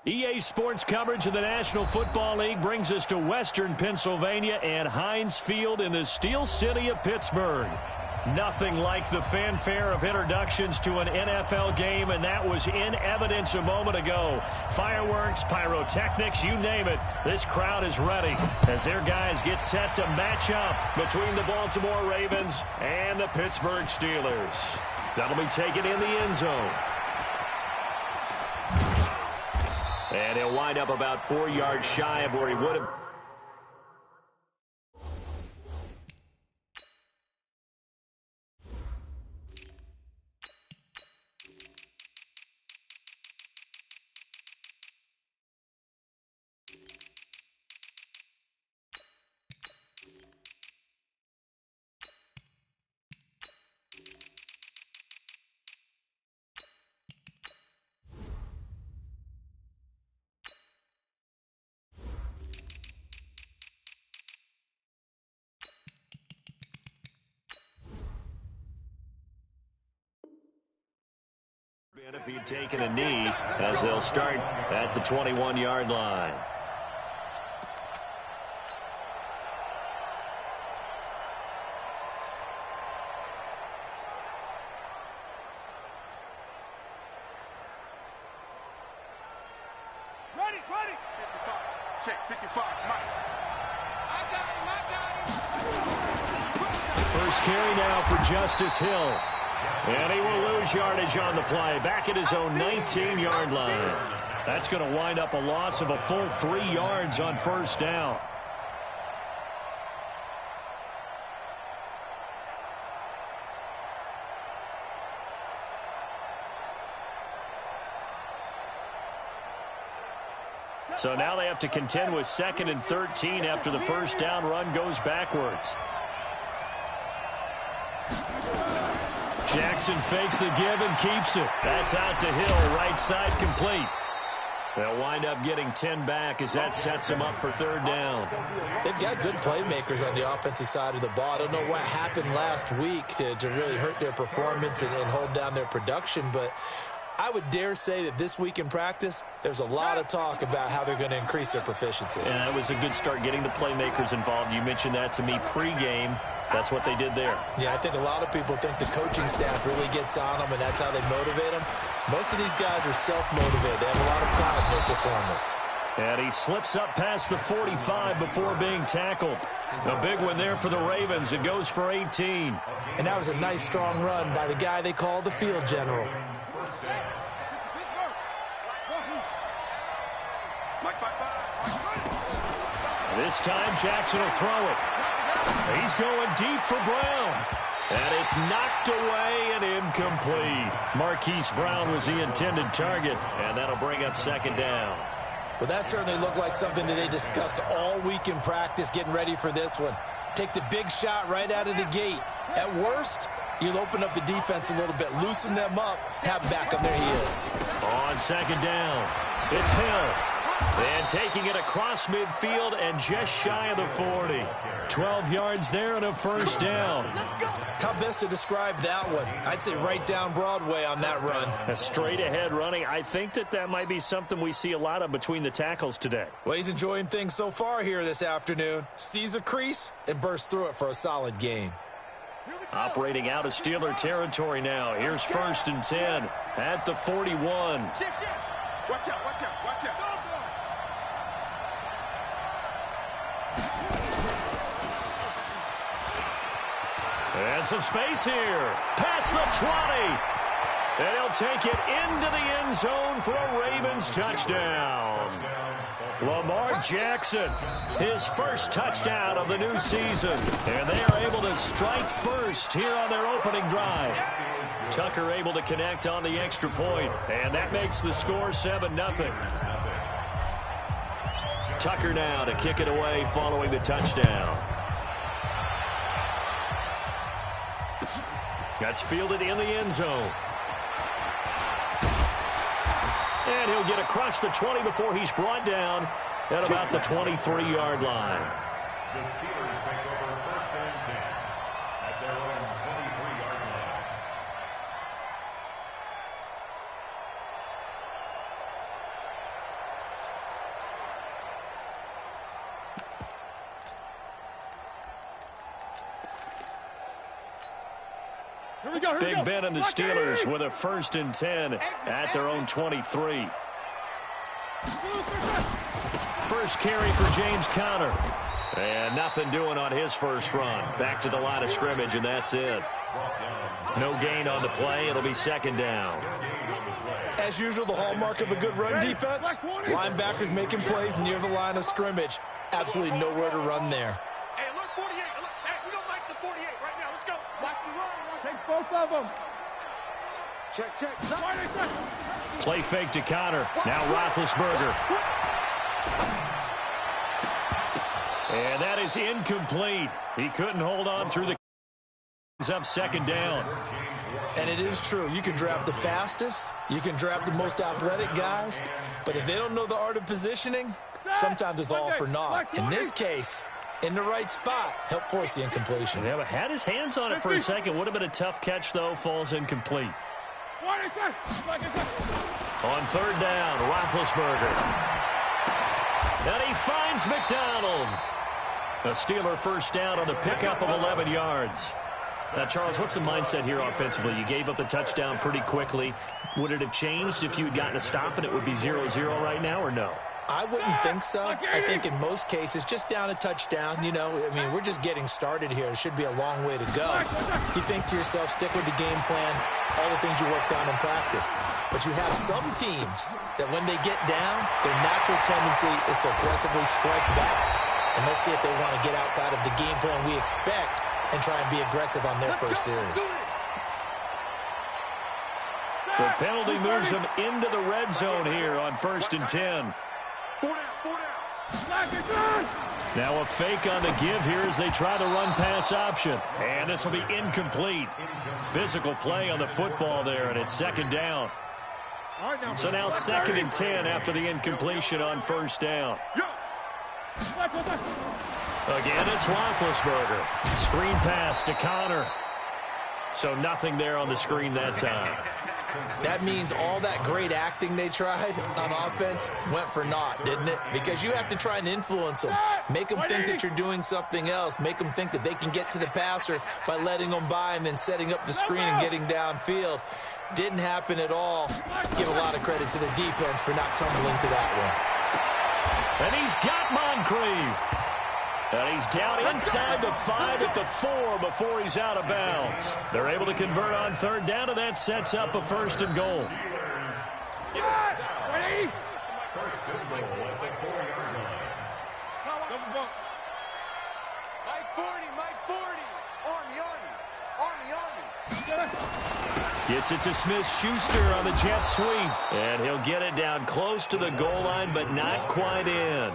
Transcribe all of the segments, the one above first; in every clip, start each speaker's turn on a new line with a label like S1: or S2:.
S1: EA Sports coverage of the National Football League brings us to Western Pennsylvania and Heinz Field in the Steel City of Pittsburgh. Nothing like the fanfare of introductions to an NFL game, and that was in evidence a moment ago. Fireworks, pyrotechnics, you name it. This crowd is ready as their guys get set to match up between the Baltimore Ravens and the Pittsburgh Steelers. That'll be taken in the end zone. And he'll wind up about 4 yards shy of where he would have. If he'd taken a knee, as they'll start at the 21-yard line.
S2: Ready. 55. Check, 55. Mike. I got him.
S1: First carry now for Justice Hill. And he will lose yardage on the play. Back at his own 19-yard line. That's going to wind up a loss of a full 3 yards on first down. So now they have to contend with 2nd and 13 after the first down run goes backwards. Jackson fakes the give and keeps it. That's out to Hill, right side complete. They'll wind up getting 10 back as that sets them up for third down.
S3: They've got good playmakers on the offensive side of the ball. I don't know what happened last week to really hurt their performance and hold down their production, but I would dare say that this week in practice, there's a lot of talk about how they're going to increase their proficiency.
S1: And that was a good start getting the playmakers involved. You mentioned that to me pregame. That's what they did there.
S3: Yeah, I think a lot of people think the coaching staff really gets on them, and that's how they motivate them. Most of these guys are self-motivated. They have a lot of pride in their performance.
S1: And he slips up past the 45 before being tackled. A big one there for the Ravens. It goes for 18.
S3: And that was a nice, strong run by the guy they call the field general.
S1: This time Jackson will throw it. He's going deep for Brown. And it's knocked away and incomplete. Marquise Brown was the intended target, and that'll bring up second down.
S3: Well, that certainly looked like something that they discussed all week in practice, getting ready for this one. Take the big shot right out of the gate. At worst, you'll open up the defense a little bit, loosen them up, have backup. There he is.
S1: On second down, it's Hill. And taking it across midfield and just shy of the 40. 12 yards there and a first down.
S3: How best to describe that one? I'd say right down Broadway on that run.
S1: A straight ahead running. I think that might be something we see a lot of between the tackles today.
S3: Well, he's enjoying things so far here this afternoon. Sees a crease and bursts through it for a solid gain.
S1: Operating out of Steeler territory now. Here's 1st and 10 at the 41.
S2: Watch out.
S1: And some space here. Past the 20. And he'll take it into the end zone for a Ravens touchdown. Lamar Jackson, his first touchdown of the new season. And they are able to strike first here on their opening drive. Tucker able to connect on the extra point. And that makes the score 7-0. Tucker now to kick it away following the touchdown. That's fielded in the end zone. And he'll get across the 20 before he's brought down at about the 23-yard line.
S4: The Steelers take over 1st and 10 at their own 23-yard line.
S1: Big Ben and the Steelers with a 1st and 10 at their own 23. First carry for James Conner. And nothing doing on his first run. Back to the line of scrimmage, and that's it. No gain on the play. It'll be 2nd down.
S3: As usual, the hallmark of a good run defense, linebackers making plays near the line of scrimmage. Absolutely nowhere to run there.
S2: Hey, alert 48. Alert. Hey, we don't like the 48 right now. Let's go. Watch the run.
S5: Take both of them.
S2: Check.
S1: Play fake to Conner. Now Roethlisberger. And that is incomplete. He couldn't hold on through the... He's up 2nd down.
S3: And it is true. You can draft the fastest. You can draft the most athletic guys. But if they don't know the art of positioning, sometimes it's all for naught. In this case, in the right spot, help force the incompletion.
S1: Yeah, but had his hands on it for a second. Would have been a tough catch, though. Falls incomplete. On 3rd down, Roethlisberger. And he finds McDonald. A Steeler 1st down on the pickup of 11 yards. Now, Charles, what's the mindset here offensively? You gave up the touchdown pretty quickly. Would it have changed if you had gotten a stop and it would be 0-0 right now, or no?
S3: I wouldn't think so. I think in most cases, just down a touchdown, you know, I mean, we're just getting started here. It should be a long way to go. You think to yourself, stick with the game plan, all the things you worked on in practice. But you have some teams that when they get down, their natural tendency is to aggressively strike back. And let's see if they want to get outside of the game plan we expect and try and be aggressive on their first series.
S1: The penalty moves them into the red zone here on 1st and 10.
S2: 4 down.
S1: Now a fake on the give here as they try the run-pass option. And this will be incomplete. Physical play on the football there, and it's 2nd down. So now 2nd and 10 after the incompletion on 1st down. Again, it's Roethlisberger. Screen pass to Conner. So nothing there on the screen that time.
S3: That means all that great acting they tried on offense went for naught, didn't it? Because you have to try and influence them. Make them think that you're doing something else. Make them think that they can get to the passer by letting them by and then setting up the screen and getting downfield. Didn't happen at all. Give a lot of credit to the defense for not tumbling to that one.
S1: And he's got Moncrief. And he's down inside the 5 at the 4 before he's out of bounds. They're able to convert on 3rd down, and that sets up a 1st and goal.
S5: Ready?
S2: Mike 40. Army.
S1: Gets it to Smith-Schuster on the jet sweep. And he'll get it down close to the goal line, but not quite in.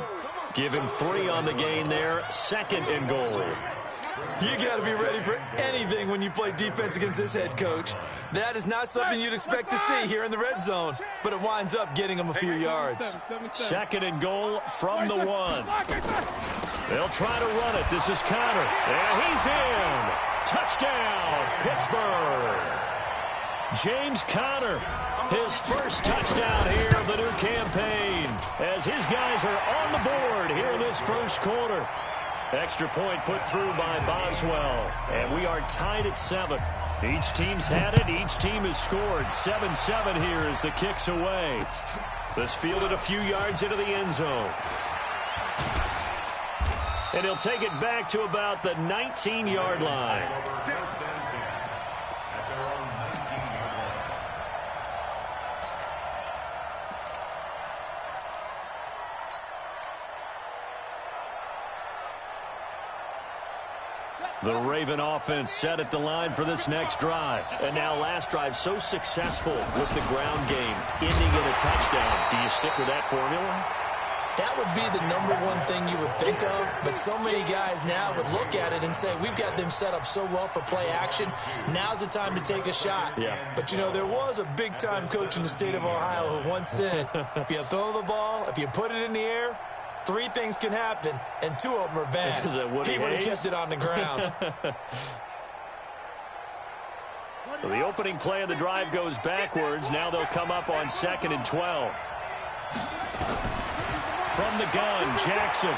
S1: Give him 3 on the gain there. 2nd and goal.
S3: You got to be ready for anything when you play defense against this head coach. That is not something you'd expect to see here in the red zone, but it winds up getting him a few yards.
S1: 2nd and goal from the 1. They'll try to run it. This is Conner. And he's in. Touchdown, Pittsburgh. James Conner, his first touchdown here of the new campaign, as his guys are on the board here in this first quarter. Extra point put through by Boswell, and we are tied at 7. Each team's had it. Each team has scored. 7-7 here as the kick's away. This fielded a few yards into the end zone. And he'll take it back to about the 19-yard line. The Raven offense set at the line for this next drive. And now last drive so successful with the ground game, ending in a touchdown. Do you stick with that formula?
S3: That would be the #1 thing you would think of, but so many guys now would look at it and say, we've got them set up so well for play action, now's the time to take a shot.
S1: Yeah.
S3: But, you know, there was a big-time coach in the state of Ohio who once said, if you throw the ball, if you put it in the air, 3 things can happen, and 2 of them are bad.
S1: Is that Woody
S3: He would have
S1: Hayes?
S3: kept it on the ground.
S1: So the opening play of the drive goes backwards. Now they'll come up on 2nd and 12. From the gun, Jackson.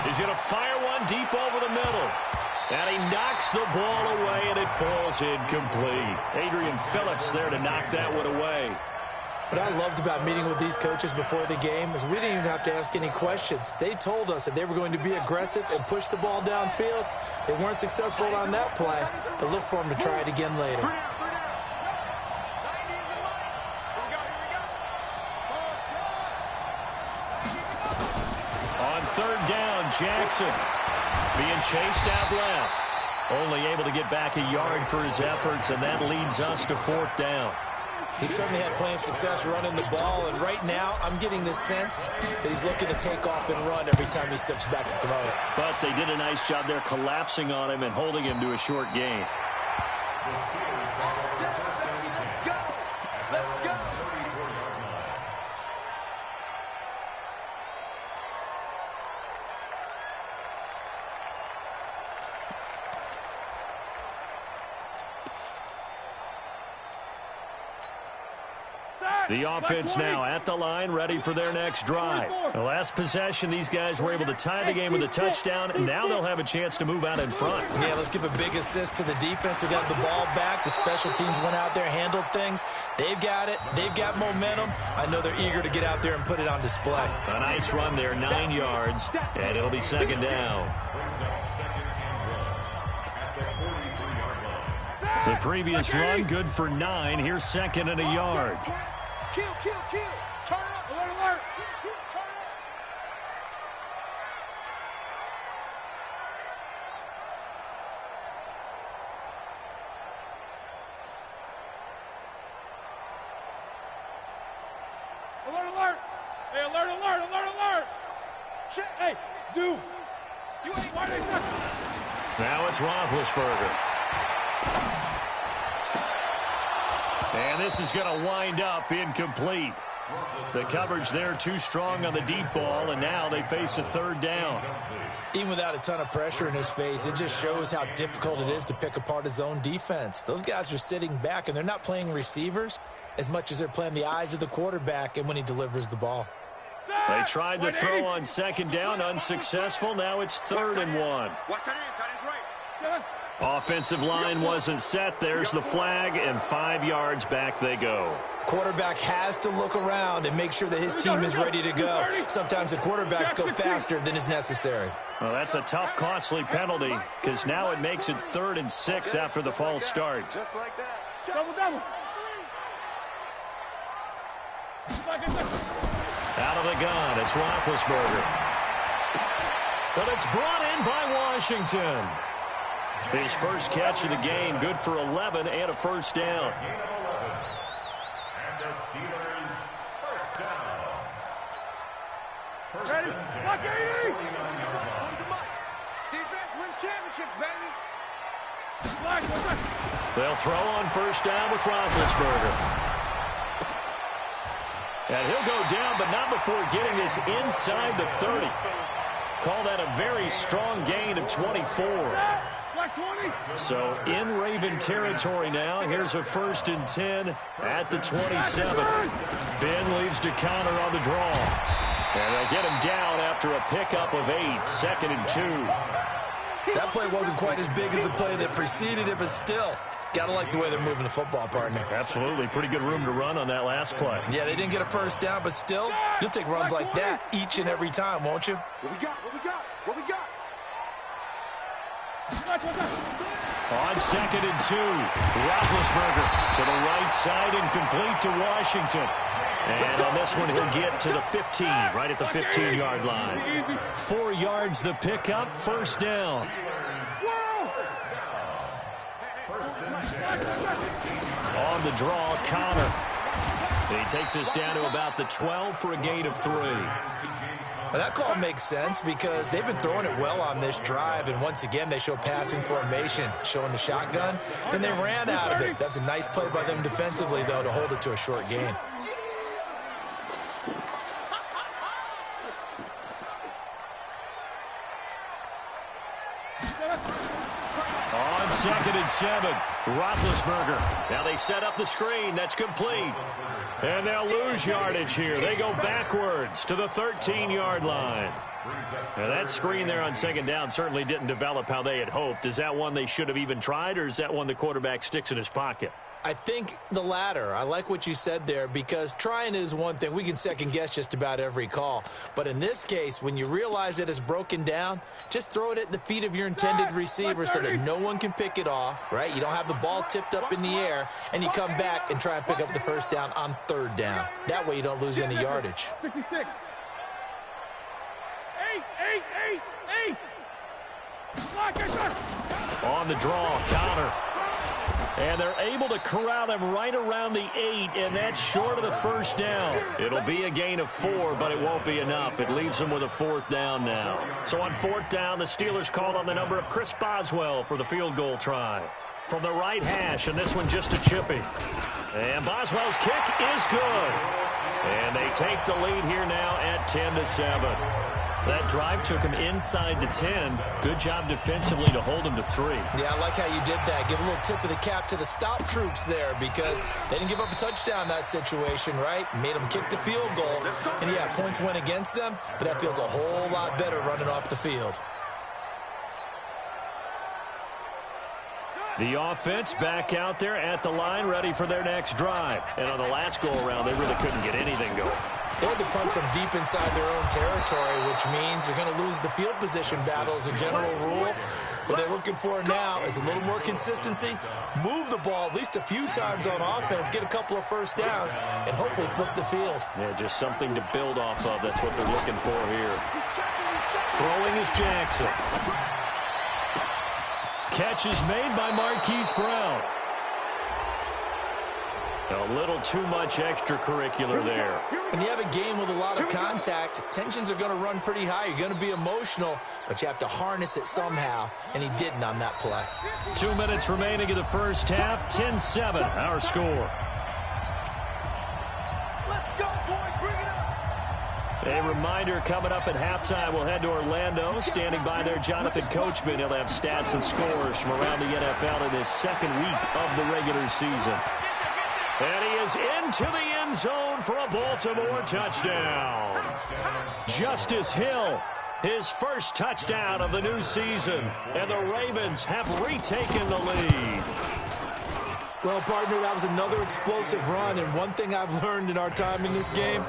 S1: He's going to fire one deep over the middle. And he knocks the ball away, and it falls incomplete. Adrian Phillips there to knock that one away.
S3: What I loved about meeting with these coaches before the game is we didn't even have to ask any questions. They told us that they were going to be aggressive and push the ball downfield. They weren't successful on that play, but look for them to try it again later.
S1: On third down, Jackson being chased out left. Only able to get back a yard for his efforts, and that leads us to fourth down.
S3: He certainly had plenty of success running the ball, and right now I'm getting the sense that he's looking to take off and run every time he steps back to throw it.
S1: But they did a nice job there collapsing on him and holding him to a short gain. The offense now at the line, ready for their next drive. The last possession, these guys were able to tie the game with a touchdown, and now they'll have a chance to move out in front.
S3: Yeah, let's give a big assist to the defense who got the ball back. The special teams went out there, handled things. They've got it. They've got momentum. I know they're eager to get out there and put it on display.
S1: A nice run there, 9 yards, and it'll be second down. The previous run, good for 9. Here's second and a yard.
S2: Kill. Turn up. Alert. Kill, turn up. Alert. Hey, alert. Shit. Hey, zoom. You ain't why they
S1: Now it's Roethlisberger. And this is going to wind up incomplete. The coverage there too strong on the deep ball, and now they face a third down.
S3: Even without a ton of pressure in his face, it just shows how difficult it is to pick apart his own defense. Those guys are sitting back, and they're not playing receivers as much as they're playing the eyes of the quarterback and when he delivers the ball.
S1: They tried the throw on second down, unsuccessful. Now it's 3rd and 1.
S2: Watch that in, tight end's right.
S1: Offensive line wasn't set. There's the flag, and 5 yards back they go.
S3: Quarterback has to look around and make sure that his team is ready to go. Sometimes the quarterbacks go faster than is necessary.
S1: Well, that's a tough, costly penalty because now it makes it 3rd and 6 after the false start.
S2: Just like that.
S5: Double.
S1: Out of the gun, it's Roethlisberger. But it's brought in by Washington. His first catch of the game, good for 11 and a first down.
S4: And the Steelers first down.
S5: Ready? Lock 80!
S2: Defense wins championships, baby.
S5: Black, what's that?
S1: They'll throw on first down with Roethlisberger. And he'll go down, but not before getting this inside the 30. Call that a very strong gain of 24. So in Raven territory now. Here's a 1st and 10 at the 27. Ben leaves to counter on the draw. And they'll get him down after a pickup of 8. 2nd and 2.
S3: That play wasn't quite as big as the play that preceded it, but still, gotta like the way they're moving the football, partner.
S1: Absolutely. Pretty good room to run on that last play.
S3: Yeah, they didn't get a first down, but still, you'll take runs like that each and every time, won't you?
S2: What we got?
S1: On 2nd and 2, Roethlisberger to the right side and complete to Washington. And on this one, he'll get to the 15, right at the 15-yard line. 4 yards the pickup, first down. On the draw, Connor. He takes us down to about the 12 for a gain of 3.
S3: Well, that call makes sense because they've been throwing it well on this drive, and once again, they show passing formation, showing the shotgun. Then they ran out of it. That's a nice play by them defensively, though, to hold it to a short gain.
S1: On 2nd and 7, Roethlisberger. Now they set up the screen. That's complete. And they'll lose yardage here. They go backwards to the 13-yard line. Now, that screen there on second down certainly didn't develop how they had hoped. Is that one they should have even tried, or is that one the quarterback sticks in his pocket?
S3: I think the latter. I like what you said there, because trying is one thing. We can second-guess just about every call. But in this case, when you realize that it's broken down, just throw it at the feet of your intended receiver so that no one can pick it off, right? You don't have the ball tipped up in the air, and you come back and try and pick up the first down on third down. That way you don't lose any yardage.
S5: 66. 8. Block it, sir.
S1: On the draw, counter. And they're able to corral him right around the 8, and that's short of the first down. It'll be a gain of 4, but it won't be enough. It leaves them with a fourth down now. So on fourth down, the Steelers called on the number of Chris Boswell for the field goal try. From the right hash, and this one just a chippy. And Boswell's kick is good. And they take the lead here now at 10-7. That drive took him inside the 10. Good job defensively to hold him to 3.
S3: Yeah, I like how you did that. Give a little tip of the cap to the stop troops there, because they didn't give up a touchdown in that situation, right? Made them kick the field goal. And, yeah, points went against them, but that feels a whole lot better running off the field.
S1: The offense back out there at the line, ready for their next drive. And on the last go-around, they really couldn't get anything going.
S3: They had to punt from deep inside their own territory, which means they're going to lose the field position battle as a general rule. What they're looking for now is a little more consistency, move the ball at least a few times on offense, get a couple of first downs, and hopefully flip the field.
S1: Yeah, just something to build off of. That's what they're looking for here. Throwing is Jackson. Catch is made by Marquise Brown. A little too much extracurricular there.
S3: When you have a game with a lot of contact, tensions are going to run pretty high. You're going to be emotional, but you have to harness it somehow, and he didn't on that play.
S1: 2 minutes remaining in the first half. 10-7, our score.
S2: Let's go, boys. Bring it up.
S1: A reminder, coming up at halftime, we'll head to Orlando. Standing by there, Jonathan Coachman. He'll have stats and scores from around the NFL in his second week of the regular season. And he is into the end zone for a Baltimore touchdown. Justice Hill, his first touchdown of the new season. And the Ravens have retaken the lead.
S3: Well, partner, that was another explosive run. And one thing I've learned in our time in this game,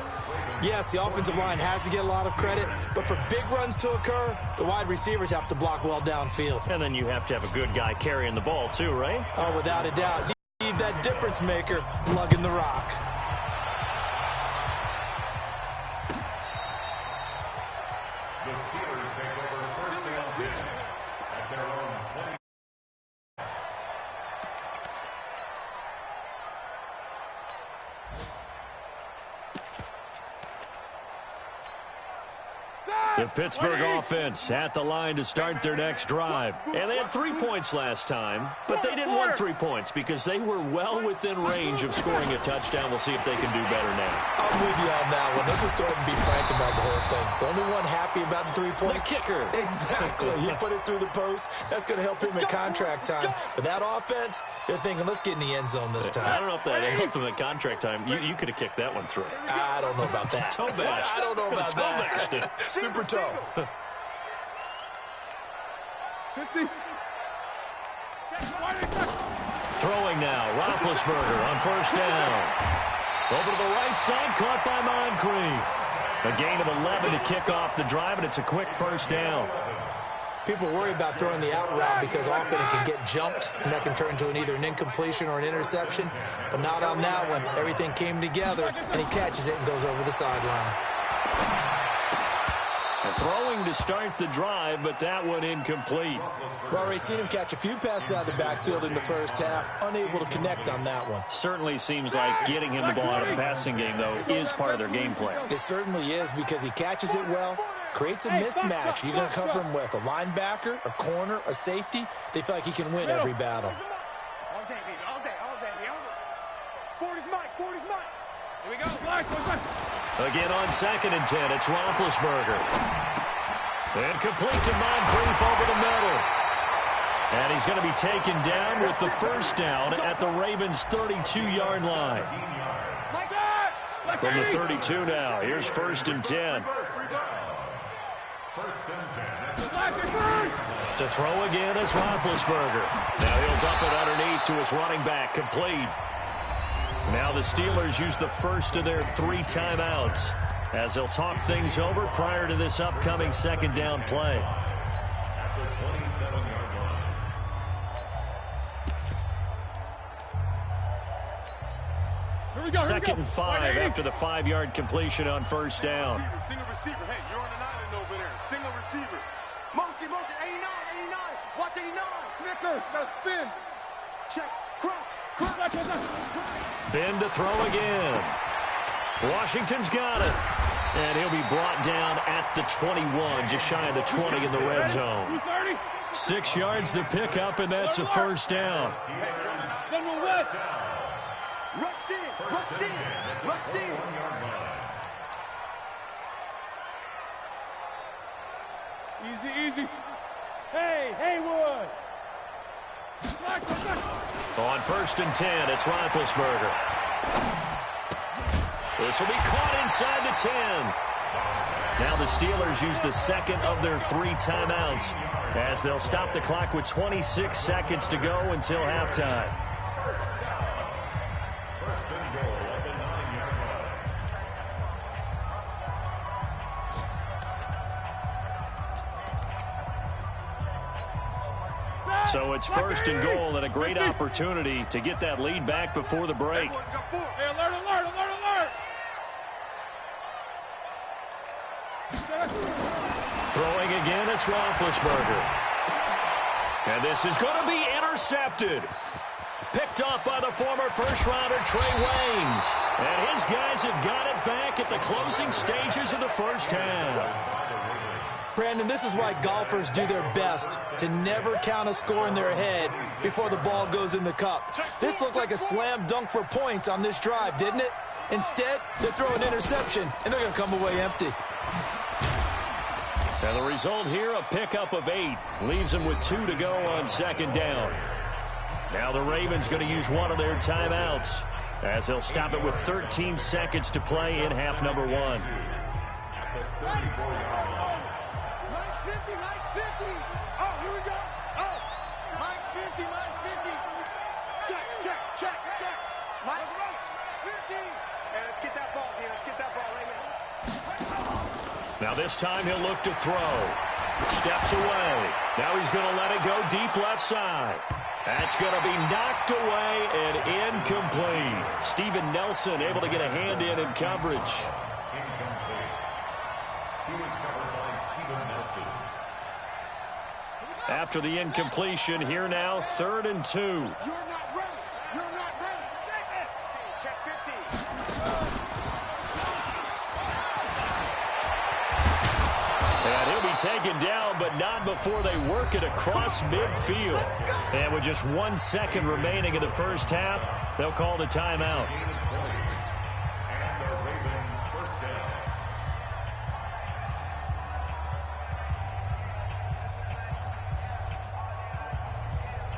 S3: yes, the offensive line has to get a lot of credit, but for big runs to occur, the wide receivers have to block well downfield.
S1: And then you have to have a good guy carrying the ball too, right?
S3: Oh, without a doubt. Need that difference maker lugging the rock.
S4: The Steelers take over first down 10 at their own 20.
S1: The Pittsburgh offense at the line to start their next drive. And they had 3 points last time, but they didn't want 3 points because they were well within range of scoring a touchdown. We'll see if they can do better now.
S3: I'm with you on that one. Let's just go ahead and be frank about the whole thing. The only one happy about the 3-point.
S1: The kicker.
S3: Exactly. You put it through the post. That's going to help him at contract time. But that offense, they're thinking, let's get in the end zone this time.
S1: I don't know if that helped them at contract time. You could have kicked that one through.
S3: I don't know about that.
S1: Toe bash.
S3: I don't know about that.
S1: Toe
S3: Super toe.
S5: 50.
S1: Throwing now, Roethlisberger on first down. Over to the right side, caught by Moncrief. A gain of 11 to kick off the drive, and it's a quick first down.
S3: People worry about throwing the out route because often it can get jumped, and that can turn into either an incompletion or an interception. But not on that one. Everything came together, and he catches it and goes over the sideline.
S1: Throwing to start the drive, but that one incomplete.
S3: We've already seen him catch a few passes out of the backfield in the first half, unable to connect on that one.
S1: Certainly seems like getting him the ball out of the passing game, though, is part of their game plan.
S3: It certainly is because he catches it well, creates a mismatch. You're going to cover him with a linebacker, a corner, a safety. They feel like he can win every battle.
S2: All day, baby. All day. All day. Ford is mine. Ford is mine.
S5: Here we go. Black.
S1: Again on 2nd and 10, it's Roethlisberger. And complete to Moncrief over the middle. And he's going to be taken down with the first down at the Ravens' 32-yard line.
S2: My God!
S1: From the 32 now, here's 1st and 10. To throw again is Roethlisberger. Now he'll dump it underneath to his running back, complete. Now the Steelers use the first of their 3 timeouts as they'll talk things over prior to this upcoming 2nd down play.
S4: At the 27-yard line.
S5: Here we go.
S1: 2nd and 5 after the 5-yard completion on 1st down.
S2: Single receiver. Hey, you're on an island over there. Single receiver. Motion, 89. Watch 89.
S5: Snickers, now spin.
S2: Check. Crunch.
S1: Ben to throw again. Washington's got it. And he'll be brought down at the 21, just shy of the 20 in the red zone. 6 yards the pickup, and that's a 1st down.
S5: Someone wet.
S2: Rush in.
S5: Easy. Hey, Haywood.
S1: On 1st and 10, it's Roethlisberger. This will be caught inside the 10. Now the Steelers use the 2nd of their 3 timeouts as they'll stop the clock with 26 seconds to go until halftime.
S4: First and goal at the 9-yard line.
S1: So it's 1st and goal and a great opportunity to get that lead back before the break.
S5: Hey, alert.
S1: Throwing again, it's Roethlisberger. And this is going to be intercepted. Picked off by the former first-rounder Trey Waynes. And his guys have got it back at the closing stages of the first half.
S3: Brandon, this is why golfers do their best to never count a score in their head before the ball goes in the cup. This looked like a slam dunk for points on this drive, didn't it? Instead, they throw an interception, and they're going to come away empty.
S1: And the result here, a pickup of 8. Leaves them with 2 to go on 2nd down. Now the Ravens going to use one of their timeouts as they'll stop it with 13 seconds to play in half number 1.
S2: Nice 50. Oh, here we go. Oh, minus 50. Check. Minus 50. Hey, let's get that ball, man. Let's get that ball right now.
S1: Now this time he'll look to throw. Steps away. Now he's going to let it go deep left side. That's going to be knocked away and incomplete. Steven Nelson able to get a hand in coverage.
S4: Incomplete. He was covered by Steven Nelson.
S1: After the incompletion, here now, 3rd and 2.
S2: You're not ready. Check 50.
S1: And he'll be taken down, but not before they work it across midfield. And with just 1 second remaining in the first half, they'll call the timeout.
S4: And the Ravens first down.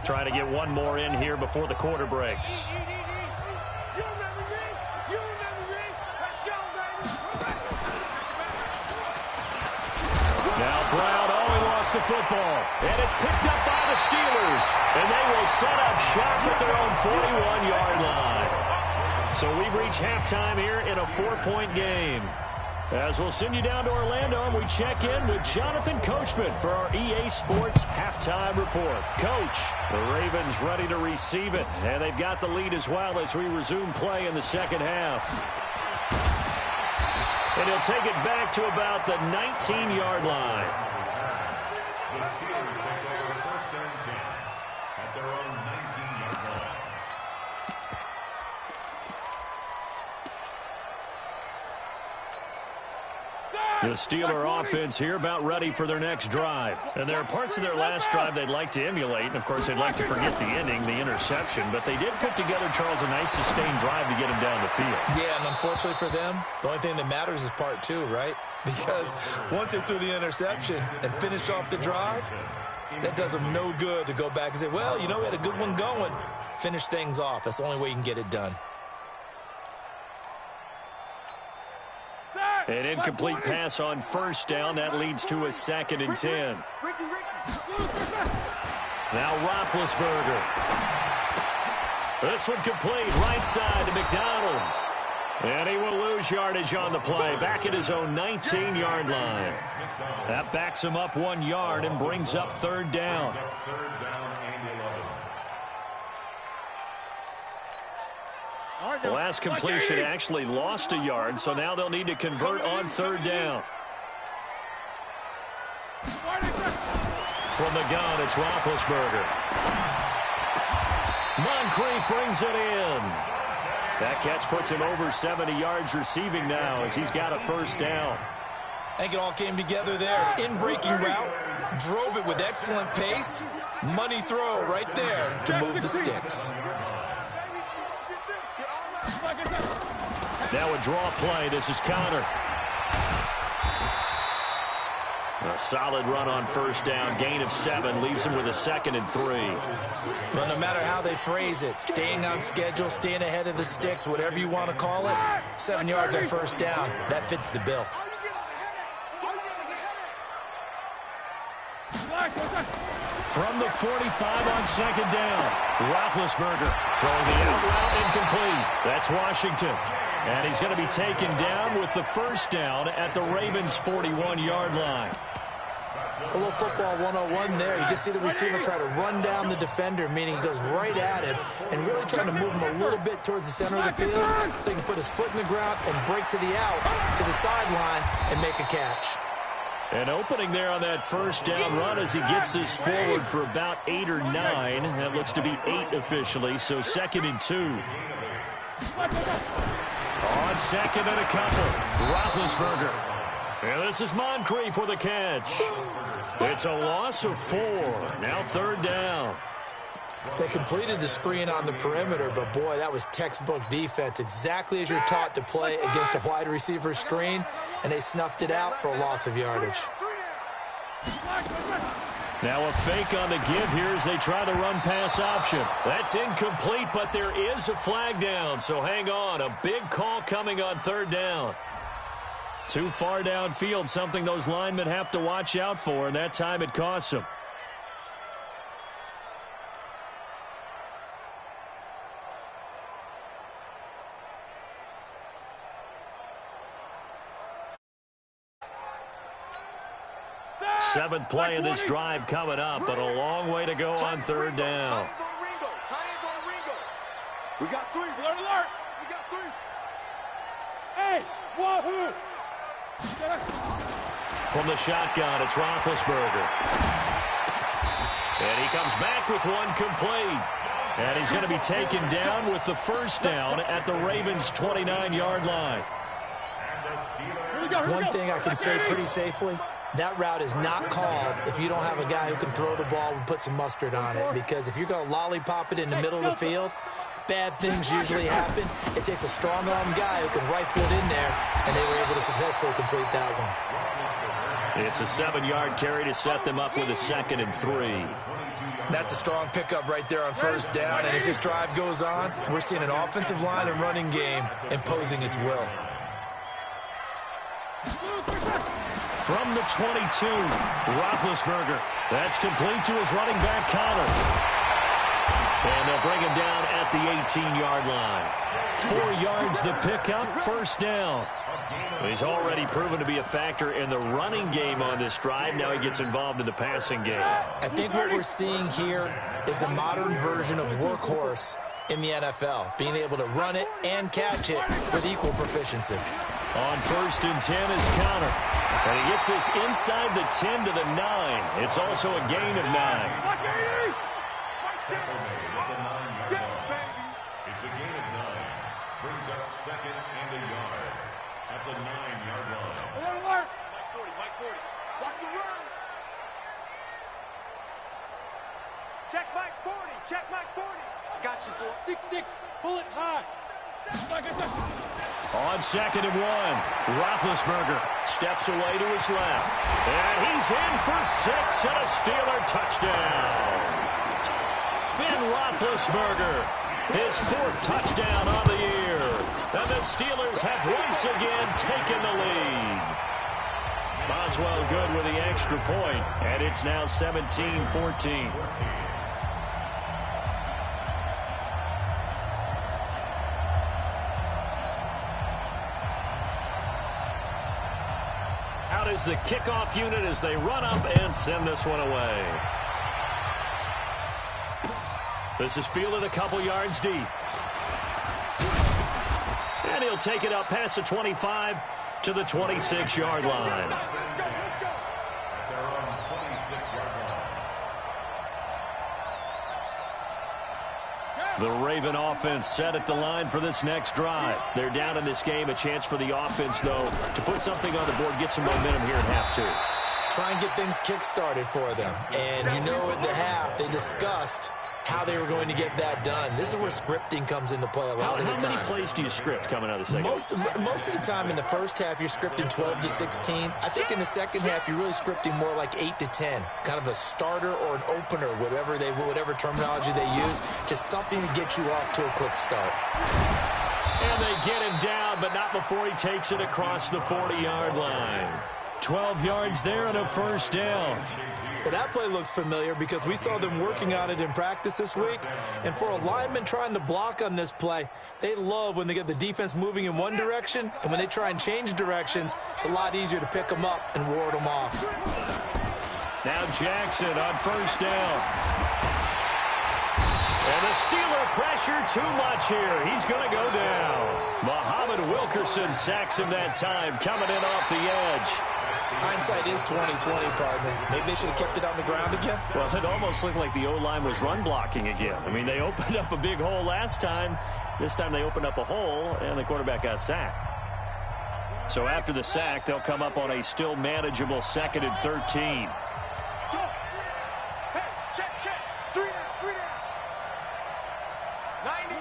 S1: Trying to get one more in here before the quarter breaks.
S2: You remember me? Let's go, baby.
S1: Now Brown, he lost the football. And it's picked up by the Steelers. And they will set up shop at their own 41-yard line. So we've reached halftime here in a 4-point game. As we'll send you down to Orlando, and we check in with Jonathan Coachman for our EA Sports Halftime Report. Coach, the Ravens ready to receive it, and they've got the lead as well as we resume play in the second half. And he'll take it back to about the 19-yard line.
S4: The Steelers take over 1st and 10 at their own 19-yard line.
S1: The Steeler offense here about ready for their next drive. And there are parts of their last drive they'd like to emulate. And, of course, they'd like to forget the ending, the interception. But they did put together, Charles, a nice sustained drive to get him down the field.
S3: Yeah, and unfortunately for them, the only thing that matters is part 2, right? Because once they threw the interception and finished off the drive, that does them no good to go back and say, well, you know, we had a good one going. Finish things off. That's the only way you can get it done.
S1: An incomplete pass on first down. That leads to a 2nd and 10. Now Roethlisberger. This one complete. Right side to McDonald. And he will lose yardage on the play. Back at his own 19-yard line. That backs him up 1 yard and brings up 3rd down. The last completion actually lost a yard, so now they'll need to convert on 3rd down. From the gun, it's Roethlisberger. Moncrief brings it in. That catch puts him over 70 yards receiving now as he's got a 1st down.
S3: I think it all came together there. In-breaking route, drove it with excellent pace. Money throw right there to move the sticks.
S1: Now a draw play. This is Connor. A solid run on 1st down. Gain of 7 leaves him with a 2nd and 3.
S3: Well, no matter how they phrase it, staying on schedule, staying ahead of the sticks, whatever you want to call it, 7 yards on 1st down. That fits the bill.
S1: From the 45 on 2nd down. Roethlisberger throwing the out route incomplete. That's Washington. And he's going to be taken down with the 1st down at the Ravens' 41-yard line.
S3: A little football 101 there. You just see the receiver try to run down the defender, meaning he goes right at him and really trying to move him a little bit towards the center of the field so he can put his foot in the ground and break to the out, to the sideline, and make a catch.
S1: An opening there on that 1st down run as he gets this forward for about 8 or 9. That looks to be 8 officially, so 2nd and 2. On 2nd and a couple, Roethlisberger. And this is Moncrief for the catch. It's a loss of 4. Now 3rd down.
S3: They completed the screen on the perimeter, but boy, that was textbook defense. Exactly as you're taught to play against a wide receiver screen, and they snuffed it out for a loss of yardage.
S1: Now a fake on the give here as they try the run-pass option. That's incomplete, but there is a flag down, so hang on. A big call coming on 3rd down. Too far downfield, something those linemen have to watch out for, and that time it costs them. Seventh play of this drive coming up, but a long way to go on 3rd down.
S2: We got 3. Alert, alert. We got 3.
S5: Hey, wahoo!
S1: From the shotgun, it's Roethlisberger. And he comes back with one complete. And he's going to be taken down with the 1st down at the Ravens' 29-yard line.
S3: One thing I can say pretty safely, that route is not called if you don't have a guy who can throw the ball and put some mustard on it. Because if you're going to lollipop it in the middle of the field, bad things usually happen. It takes a strong-arm guy who can rifle it in there, and they were able to successfully complete that one.
S1: It's a 7-yard carry to set them up with a 2nd and 3.
S3: That's a strong pickup right there on 1st down. And as this drive goes on, we're seeing an offensive line and running game imposing its will.
S1: From the 22, Roethlisberger. That's complete to his running back, Connor. And they'll bring him down at the 18-yard line. 4 yards the pickup, 1st down. He's already proven to be a factor in the running game on this drive. Now he gets involved in the passing game.
S3: I think what we're seeing here is the modern version of workhorse in the NFL, being able to run it and catch it with equal proficiency.
S1: On 1st and 10 is Connor. And he gets this inside the 10 to the 9. It's also a gain of 9.
S4: It's a gain of 9. Brings up 2nd and a yard at the 9-yard line.
S5: Alert, alert!
S2: Mike 40. Watch the run. Check Mike 40. Check Mike 40. Got you, boy.
S5: 6'6", bullet high.
S1: On 2nd and 1, Roethlisberger steps away to his left. And he's in for 6 and a Steeler touchdown. Ben Roethlisberger, his 4th touchdown on the year. And the Steelers have once again taken the lead. Boswell good with the extra point, and it's now 17-14. Out is the kickoff unit as they run up and send this one away. This is fielded a couple yards deep. And he'll take it up past the 25 to the 26-yard line. The Raven offense set at the line for this next drive. They're down in this game. A chance for the offense, though, to put something on the board, get some momentum here at half two.
S3: Try and get things kick-started for them. And you know at the half, they discussed how they were going to get that done. This is where scripting comes into play a lot of the time.
S1: How many plays do you script coming out of the second?
S3: Most of the time in the first half, you're scripting 12 to 16. I think in the second half, you're really scripting more like 8 to 10. Kind of a starter or an opener, whatever terminology they use, just something to get you off to a quick start.
S1: And they get him down, but not before he takes it across the 40-yard line. 12 yards there and a first down.
S3: Well, that play looks familiar because we saw them working on it in practice this week. And for a lineman trying to block on this play, they love when they get the defense moving in one direction. And when they try and change directions, it's a lot easier to pick them up and ward them off.
S1: Now Jackson on first down. And the Steeler pressure too much here. He's going to go down. Muhammad Wilkerson sacks him that time, coming in off the edge.
S3: Hindsight is 20/20, partner. Maybe they should have kept it on the ground again.
S1: Well, it almost looked like the O-line was run blocking again. I mean, they opened up a big hole last time. This time they opened up a hole, and the quarterback got sacked. So after the sack, they'll come up on a still manageable 2nd and 13.
S2: Hey, check. 3 down. 90.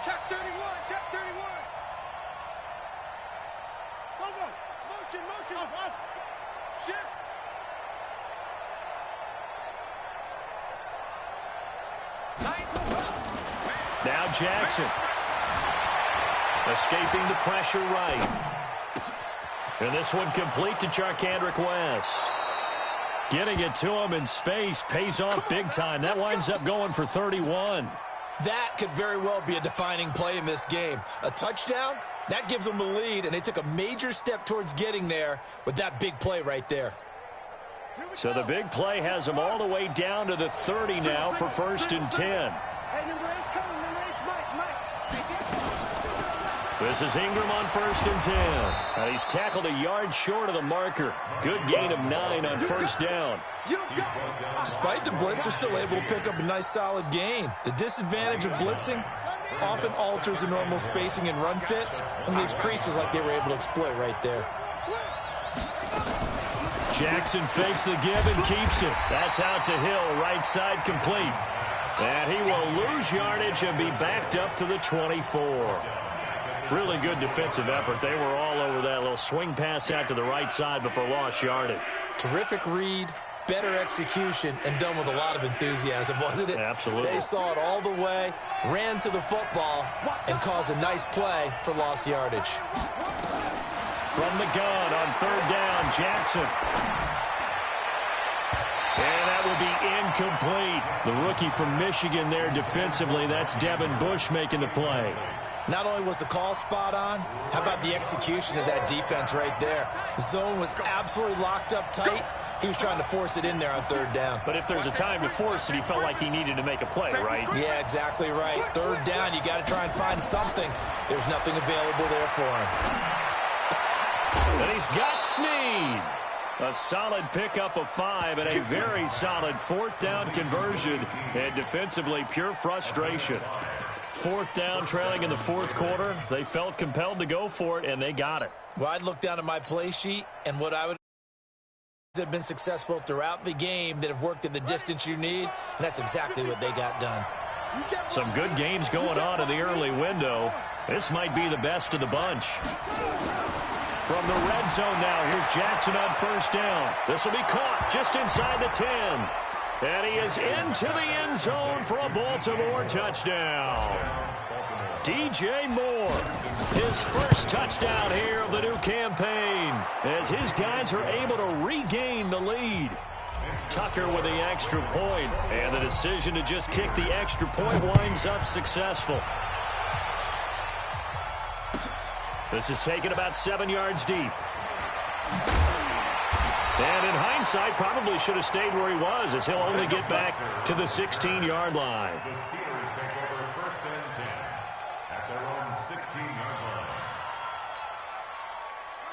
S2: Check 31. Go. Motion. Off. Shift.
S1: Now Jackson. Escaping the pressure right. And this one complete to Charcandrick West. Getting it to him in space pays off big time. That winds up going for 31.
S3: That could very well be a defining play in this game. A touchdown, that gives them the lead, and they took a major step towards getting there with that big play right there.
S1: So the big play has them all the way down to the 30 now for 1st and 10.
S2: Hey, number 8's coming. Number 8's Mike.
S1: This is Ingram on 1st and 10. And he's tackled a yard short of the marker. Good gain of 9 on 1st down.
S3: Despite the blitz, they're still able to pick up a nice solid gain. The disadvantage of blitzing often alters the normal spacing and run fits and leaves creases like they were able to exploit right there.
S1: Jackson fakes the give and keeps it. That's out to Hill, right side complete. And he will lose yardage and be backed up to the 24. Really good defensive effort. They were all over that little swing pass out to the right side before lost yardage.
S3: Terrific read, better execution, and done with a lot of enthusiasm, wasn't it?
S1: Absolutely.
S3: They saw it all the way, ran to the football, and caused a nice play for lost yardage.
S1: From the gun on 3rd down, Jackson. And that will be incomplete. The rookie from Michigan there defensively. That's Devin Bush making the play.
S3: Not only was the call spot on, how about the execution of that defense right there? The zone was absolutely locked up tight. He was trying to force it in there on 3rd down.
S1: But if there's a time to force it, he felt like he needed to make a play, right?
S3: Yeah, exactly right. 3rd down, you got to try and find something. There's nothing available there for him.
S1: And he's got Snead. A solid pickup of 5 and a very solid 4th down conversion. And defensively, pure frustration. 4th down, trailing in the 4th quarter. They felt compelled to go for it, and they got it.
S3: Well, I'd look down at my play sheet, and what I would have been successful throughout the game that have worked in the distance you need, and that's exactly what they got done.
S1: Some good games going on in the early window. This might be the best of the bunch. From the red zone now, here's Jackson on 1st down. This will be caught just inside the 10. And he is into the end zone for a Baltimore touchdown. DJ Moore. His first touchdown here of the new campaign as his guys are able to regain the lead. Tucker with the extra point, and the decision to just kick the extra point winds up successful. This is taken about 7 yards deep. And in hindsight, probably should have stayed where he was, as he'll only get back to the 16-yard line.
S4: The Steelers take over 1st and 10 at their own 16-yard line.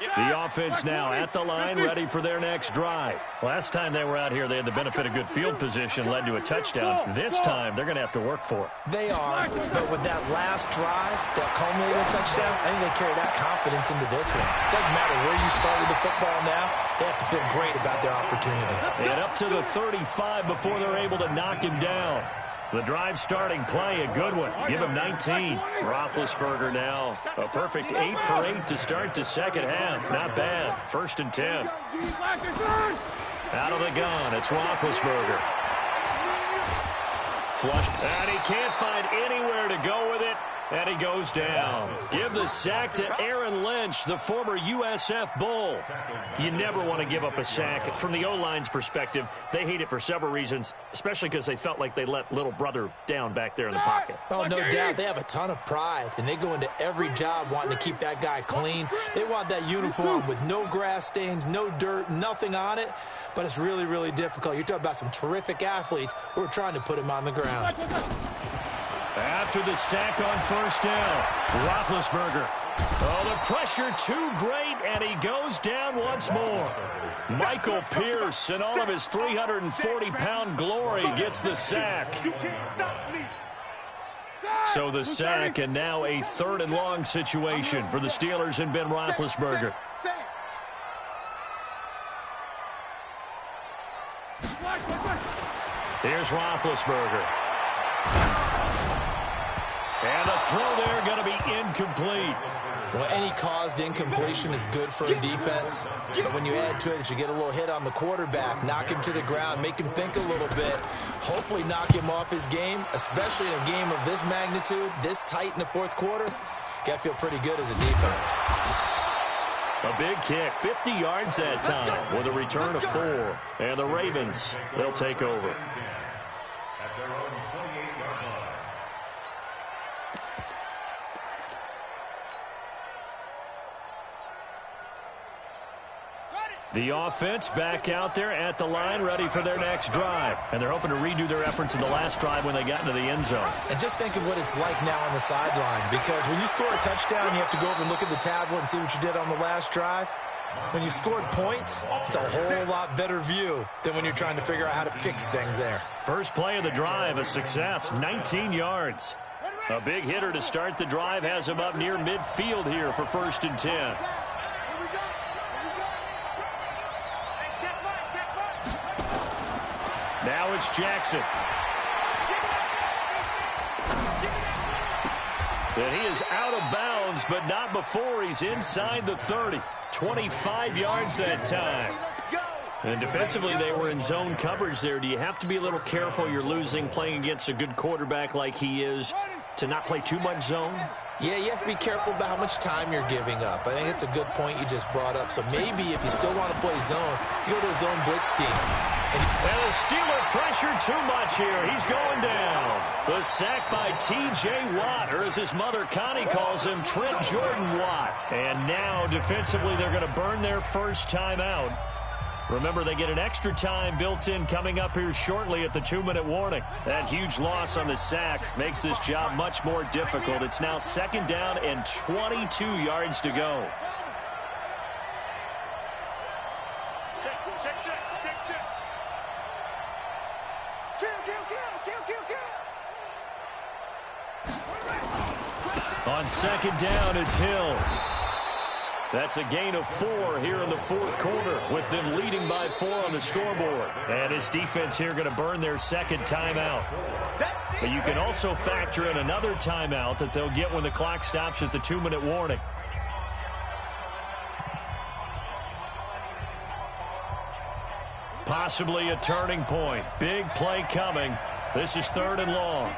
S1: The offense now at the line, ready for their next drive. Last time they were out here, they had the benefit of good field position, led to a touchdown. This time, they're going to have to work for it.
S3: They are, but with that last drive that culminated in a touchdown, I think they carry that confidence into this one. Doesn't matter where you started the football now, they have to feel great about their opportunity.
S1: And up to the 35 before they're able to knock him down. The drive starting play, a good one. Give him 19. Roethlisberger now, a perfect 8 for 8 to start the second half. Not bad. 1st and 10. Out of the gun, it's Roethlisberger. Flushed, and he can't find anywhere to go with it, and he goes down. Give the sack to Aaron Lynch, the former USF Bull. You never want to give up a sack. From the O-line's perspective, they hate it for several reasons, especially because they felt like they let little brother down back there in the pocket.
S3: Oh, no doubt. They have a ton of pride, and they go into every job wanting to keep that guy clean. They want that uniform with no grass stains, no dirt, nothing on it, but it's really, really difficult. You're talking about some terrific athletes who are trying to put him on the ground.
S1: After the sack on 1st down, Roethlisberger. Oh, the pressure too great, and he goes down once more. Michael Pierce, in all of his 340-pound glory, gets the sack.
S2: You can't stop me.
S1: So the sack, and now a 3rd and long situation for the Steelers and Ben Roethlisberger. Here's Roethlisberger. And the throw there going to be incomplete.
S3: Well, any caused incompletion is good for a defense. But when you add to it that you get a little hit on the quarterback, knock him to the ground, make him think a little bit, hopefully knock him off his game, especially in a game of this magnitude, this tight in the 4th quarter, got to feel pretty good as a defense.
S1: A big kick, 50 yards that time with a return of 4. And the Ravens, they'll take over.
S4: At their own 28-yard line.
S1: The offense back out there at the line, ready for their next drive. And they're hoping to redo their efforts in the last drive when they got into the end zone.
S3: And just think of what it's like now on the sideline, because when you score a touchdown, you have to go over and look at the tablet and see what you did on the last drive. When you scored points, it's a whole lot better view than when you're trying to figure out how to fix things there.
S1: First play of the drive, a success, 19 yards. A big hitter to start the drive has him up near midfield here for 1st and 10. Now it's Jackson. And he is out of bounds, but not before he's inside the 30. 25 yards that time. And defensively, they were in zone coverage there. Do you have to be a little careful? You're losing, playing against a good quarterback like he is, to not play too much zone?
S3: Yeah, you have to be careful about how much time you're giving up. I think it's a good point you just brought up. So maybe if you still want to play zone, you go to a zone blitz scheme.
S1: And the Steeler pressure too much here. He's going down. The sack by T.J. Watt, or as his mother Connie calls him, Trent Jordan Watt. And now defensively they're going to burn their first timeout. Remember, they get an extra time built in coming up here shortly at the 2-minute warning. That huge loss on the sack makes this job much more difficult. It's now 2nd down and 22 yards to go. On 2nd down, it's Hill. That's a gain of 4 here in the 4th quarter, with them leading by 4 on the scoreboard. And his defense here going to burn their 2nd timeout. But you can also factor in another timeout that they'll get when the clock stops at the 2-minute warning. Possibly a turning point. Big play coming. This is 3rd and long.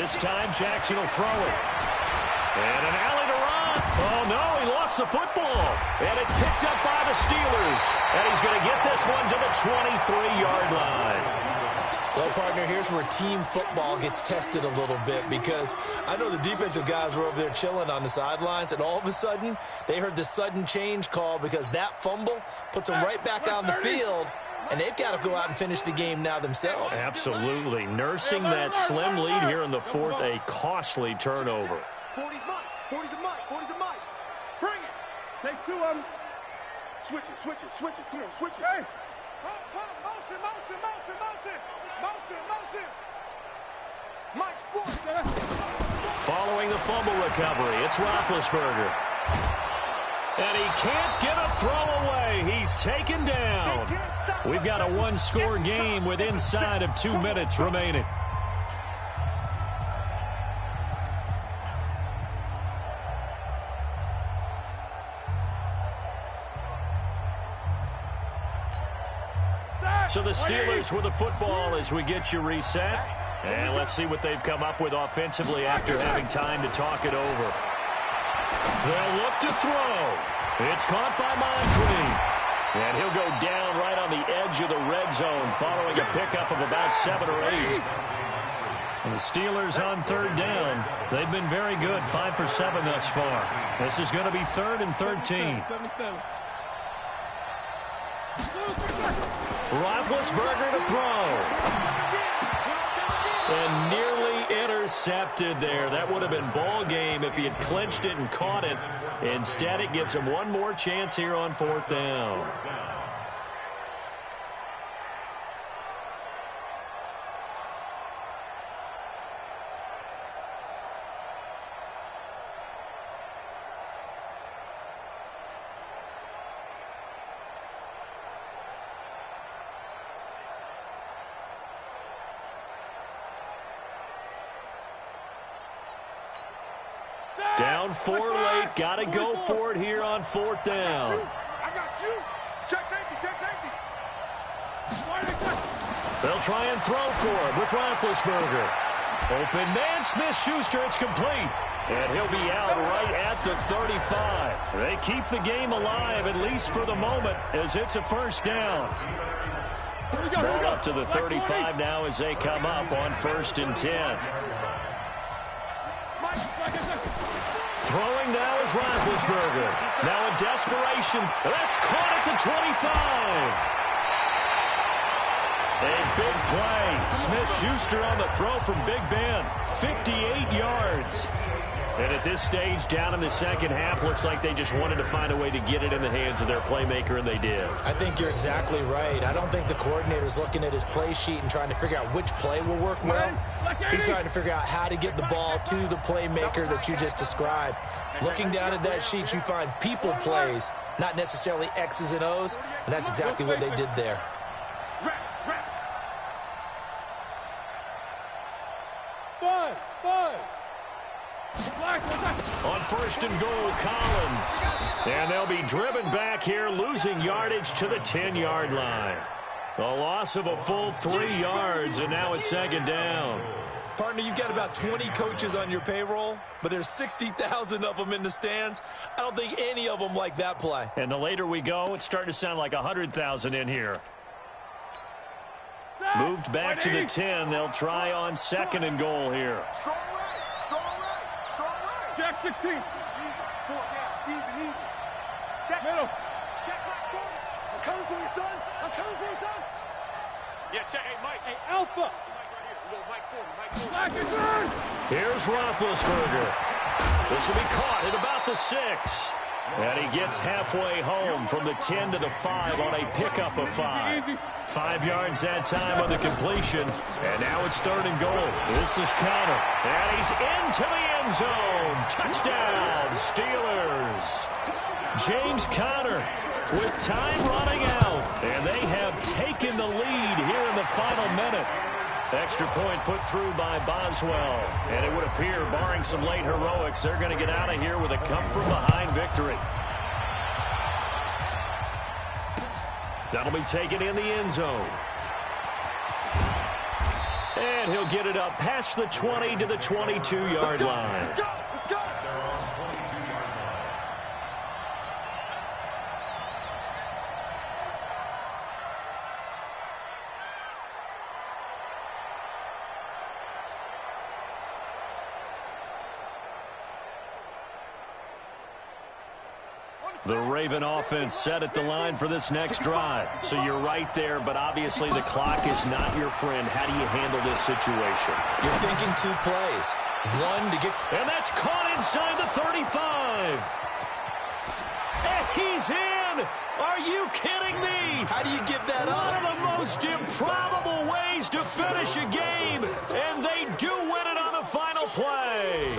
S1: This time Jackson will throw it. And an alley to run. Oh, no, he lost the football. And it's picked up by the Steelers. And he's going to get this one to the 23-yard line.
S3: Well, partner, here's where team football gets tested a little bit, because I know the defensive guys were over there chilling on the sidelines, and all of a sudden they heard the sudden change call because that fumble puts them right back on the field, and they've got to go out and finish the game now themselves.
S1: Absolutely. Nursing that slim lead here in the fourth, a costly turnover.
S2: 40's mine. 40's the mic. 40's the mic. Bring it.
S5: Take two of them.
S2: Switch it, switch it, switch it. Come on, switch it.
S5: Hey.
S2: Motion, motion, motion, motion. Motion, motion. Mike's forward.
S1: Following the fumble recovery, it's Roethlisberger. And he can't get a throw away. He's taken down. We've got a one-score game with inside of 2 minutes remaining. So the Steelers with the football as we get you reset. And let's see what they've come up with offensively after having time to talk it over. They'll look to throw. It's caught by Moncrief. And he'll go down right on the edge of the red zone following a pickup of about 7 or 8. And the Steelers on third down. They've been very good, 5 for 7 thus far. This is going to be 3rd and 13. Roethlisberger to throw. And nearly intercepted there. That would have been ball game if he had clinched it and caught it. Instead, it gives him one more chance here on 4th down. Down 4 late. Got to go for it here on 4th down.
S2: I got you. Check safety, check safety.
S1: They'll try and throw for him with Roethlisberger. Open man, Smith-Schuster. It's complete. And he'll be out right at the 35. They keep the game alive, at least for the moment, as it's a 1st down. Ball up to the 35 now as they come up on 1st and 10. Throwing now is Roethlisberger. Now in desperation. That's caught at the 25. A big play. Smith-Schuster on the throw from Big Ben. 58 yards. And at this stage, down in the second half, looks like they just wanted to find a way to get it in the hands of their playmaker, and they did.
S3: I think you're exactly right. I don't think the coordinator's looking at his play sheet and trying to figure out which play will work well. He's trying to figure out how to get the ball to the playmaker that you just described. Looking down at that sheet, you find people plays, not necessarily X's and O's, and that's exactly what they did there.
S1: On 1st and goal, Collins. And they'll be driven back here, losing yardage to the 10-yard line. A loss of a full 3 yards, and now it's 2nd down.
S3: Partner, you've got about 20 coaches on your payroll, but there's 60,000 of them in the stands. I don't think any of them like that play.
S1: And the later we go, it's starting to sound like 100,000 in here. Moved back to the 10. They'll try on 2nd and goal here.
S2: Strong right, strong right, strong right.
S5: Jack 16.
S2: Even. Check.
S5: Middle.
S2: Check right corner. I'm coming for you, son. I'm coming for you, son. Yeah, check. Hey, Mike.
S5: Hey, Alpha.
S2: Mike forward.
S1: Here's Roethlisberger. This will be caught at about the 6. And he gets halfway home from the 10 to the 5 on a pickup of 5. 5 yards that time on the completion. And now it's 3rd and goal. This is Conner. And he's into the end zone. Touchdown, Steelers. James Conner with time running out. And they have taken the lead here in the final minute. Extra point put through by Boswell. And it would appear, barring some late heroics, they're going to get out of here with a come-from-behind victory. That'll be taken in the end zone. And he'll get it up past the 20 to the 22-yard line.
S2: Let's go. Let's go.
S4: Their own 22-yard line.
S1: The Raven offense set at the line for this next drive. So you're right there, but obviously the clock is not your friend. How do you handle this situation?
S3: You're thinking 2 plays. One to get...
S1: And that's caught inside the 35. And he's in. Are you kidding me?
S3: How do you give that
S1: One
S3: up?
S1: of the most improbable ways to finish a game, and they do win it on the final play.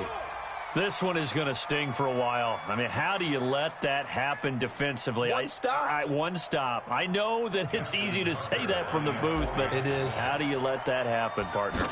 S1: This one is going to sting for a while. I mean, how do you let that happen defensively?
S3: One stop.
S1: One stop. I know that it's easy to say that from the booth, but
S3: It is.
S1: How do you let that happen, partner?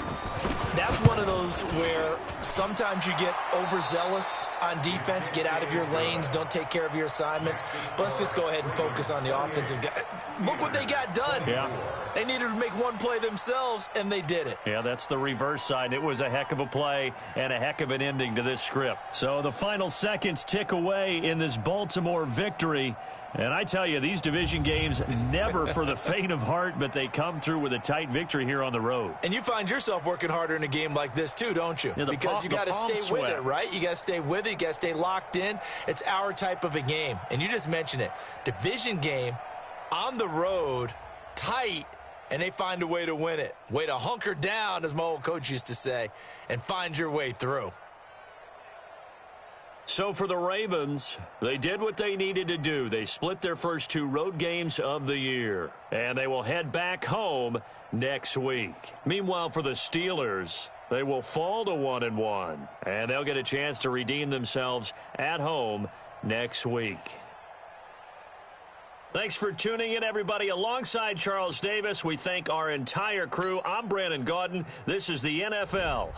S3: That's one of those where sometimes you get overzealous on defense, get out of your lanes, don't take care of your assignments. But let's just go ahead and focus on the offensive guy. Look what they got done.
S1: Yeah.
S3: They needed to make one play themselves, and they did it.
S1: Yeah, that's the reverse side. It was a heck of a play and a heck of an ending to this script. So the final seconds tick away in this Baltimore victory. And I tell you, these division games, never for the faint of heart, but they come through with a tight victory here on the road.
S3: And you find yourself working harder in a game like this too, don't you?
S1: Yeah,
S3: because you got to
S1: palm
S3: stay with
S1: sweat.
S3: it, right? You got to stay with it. You got to stay locked in. It's our type of a game. And you just mentioned it. Division game, on the road, tight, and they find a way to win it. Way to hunker down, as my old coach used to say, and find your way through.
S1: So for the Ravens, they did what they needed to do. They split their first 2 road games of the year, and they will head back home next week. Meanwhile, for the Steelers, they will fall to 1-1, and they'll get a chance to redeem themselves at home next week. Thanks for tuning in, everybody. Alongside Charles Davis, we thank our entire crew. I'm Brandon Gaudin. This is the NFL.